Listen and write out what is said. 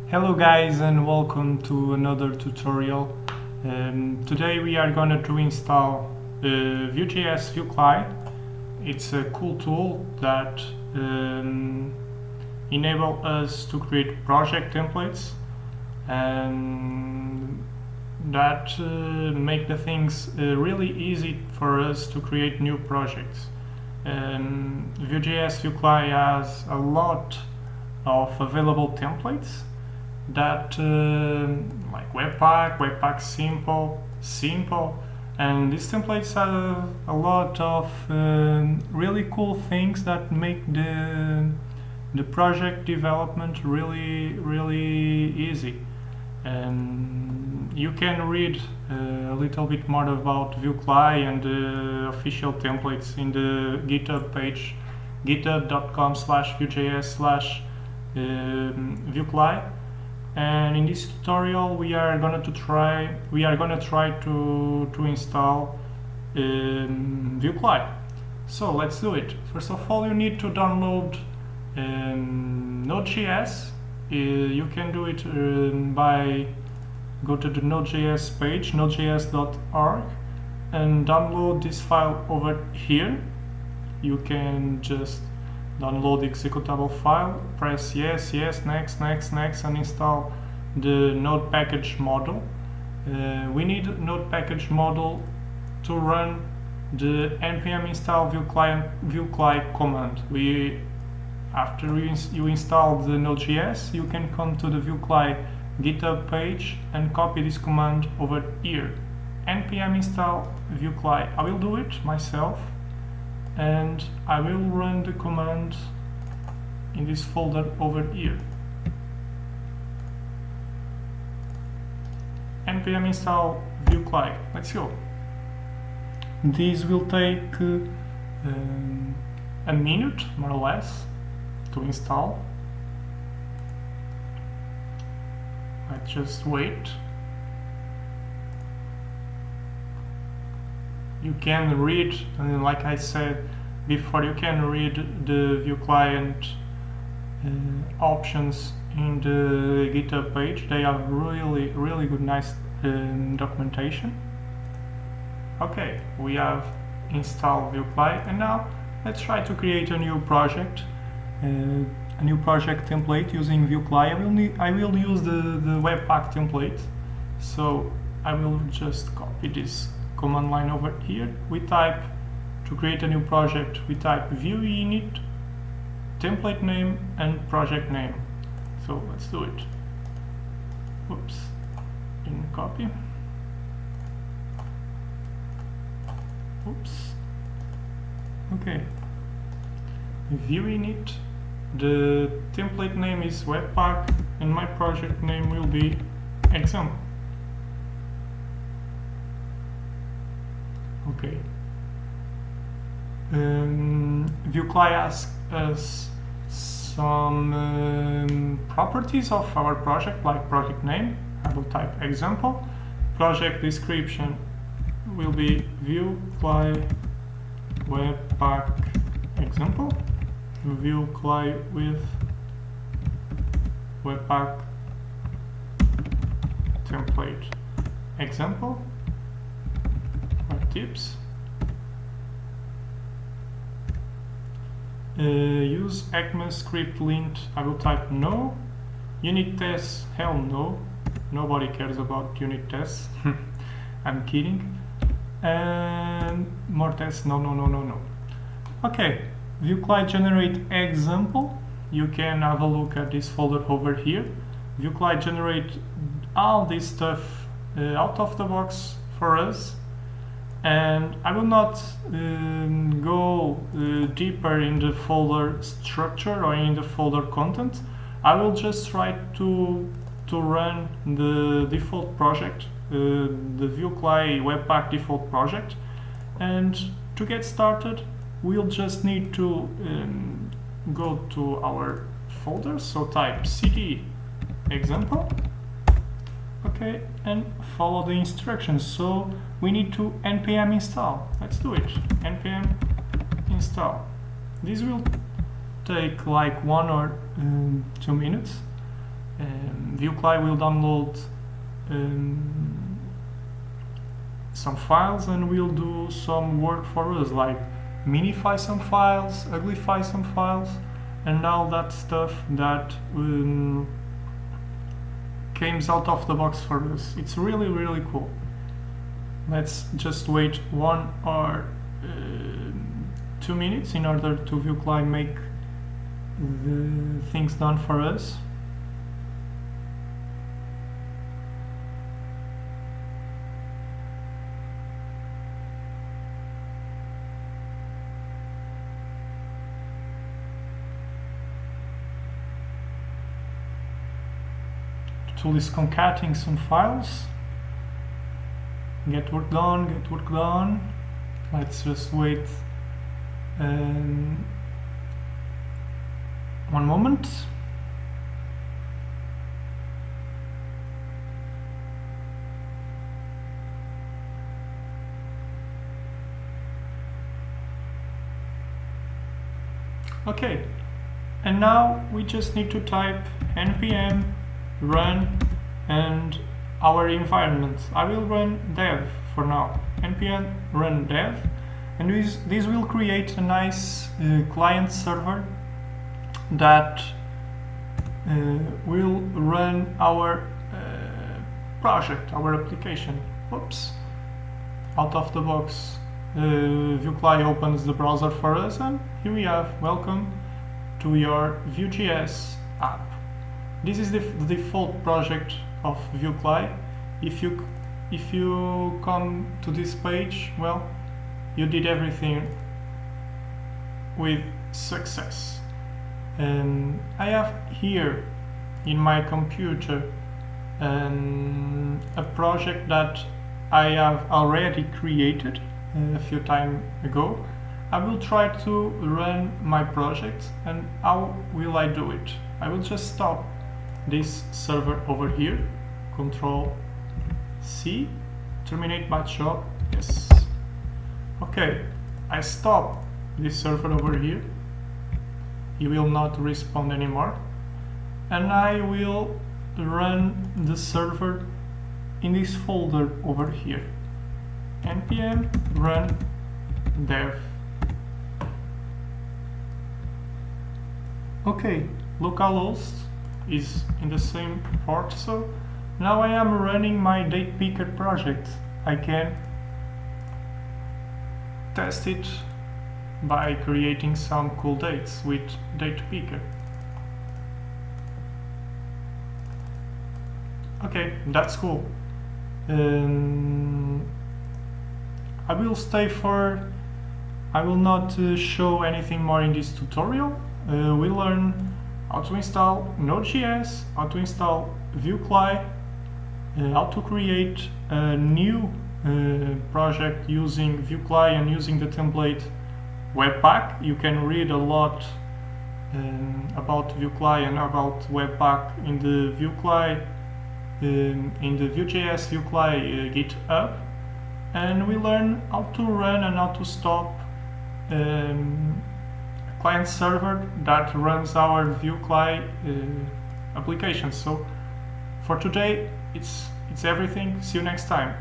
Hello guys and welcome to another tutorial. Today we are going to install Vue.js vue-cli. It's a cool tool that enables us to create project templates and that make the things really easy for us to create new projects. Vue.js vue-cli has a lot of available templates that like Webpack simple, and these templates have a lot of really cool things that make the project development really easy. And you can read a little bit more about vue-cli and the official templates in the GitHub page, github.com/vue.js/vue-cli. And in this tutorial we are gonna try to install vue-cli. So let's do it. First of all, you need to download node.js. You can do it by go to the node.js page, nodejs.org, and download this file over here. You can just download the executable file, press yes, next, and install the node package module. We need node package module to run the npm install vue-cli command. After you install the node.js, you can come to the vue-cli GitHub page and copy this command over here. npm install vue-cli. I will do it myself, and I will run the command in this folder over here. npm install vue-cli. Let's go. This will take a minute, more or less, to install. Let's just wait. You can read, like I said before, you can read the Vue client options in the GitHub page. They have really good, nice documentation. Okay, we have installed Vue-cli, and now let's try to create a new project, template using Vue-cli. I will use the Webpack template, so I will just copy this command line over here. We type, to create a new project, we type vue init, template name and project name. So let's do it. Oops, didn't copy. Oops. Okay. Vue init, the template name is Webpack, and my project name will be example. Okay. Vue-cli asks us some properties of our project, like project name. I will type example. Project description will be Vue-cli Webpack example. Vue-cli with Webpack template example. Tips. Use ECMAScript lint. I will type no. Unit tests, hell no. Nobody cares about unit tests. I'm kidding. And more tests, no. Okay, Vue-cli generate example. You can have a look at this folder over here. Vue-cli generate all this stuff out of the box for us. And I will not go deeper in the folder structure or in the folder content. I will just try to run the default project, the Vue-cli Webpack default project. And to get started, we'll just need to go to our folder. So type cd example. Okay, and follow the instructions. So we need to npm install. Let's do it. Npm install. This will take like 1 or 2 minutes. vue-cli will download some files and will do some work for us, like minify some files, uglify some files, and all that stuff that comes out of the box for us. It's really, really cool. Let's just wait 1 or 2 minutes in order to vue-cli make the things done for us. The tool is concatenating some files. Get work done, get work done. Let's just wait 1 moment. Okay, and now we just need to type npm run and our environment. I will run dev for now. npm run dev, and this will create a nice client server that will run our project, our application. Oops. Out of the box, vue-cli opens the browser for us, and here we have welcome to your Vue.js app. This is the default project of vue-cli. If you come to this page, well, you did everything with success. I have here in my computer a project that I have already created a few time ago. I will try to run my project, and how will I do it? I will just stop this server over here, Control C, terminate batch job, yes. Okay, I stop this server over here. He will not respond anymore, and I will run the server in this folder over here, npm run dev. Okay, localhost is in the same port, so now I am running my date picker project. I can test it by creating some cool dates with date picker. Okay, that's cool. I will not show anything more in this tutorial. We learn how to install node.js, how to install vue-cli, how to create a new project using vue-cli and using the template Webpack. You can read a lot about vue-cli and about Webpack in the vue-cli in the Vue.js vue-cli GitHub, and we learn how to run and how to stop client server that runs our vue-cli application. So for today, it's everything. See you next time.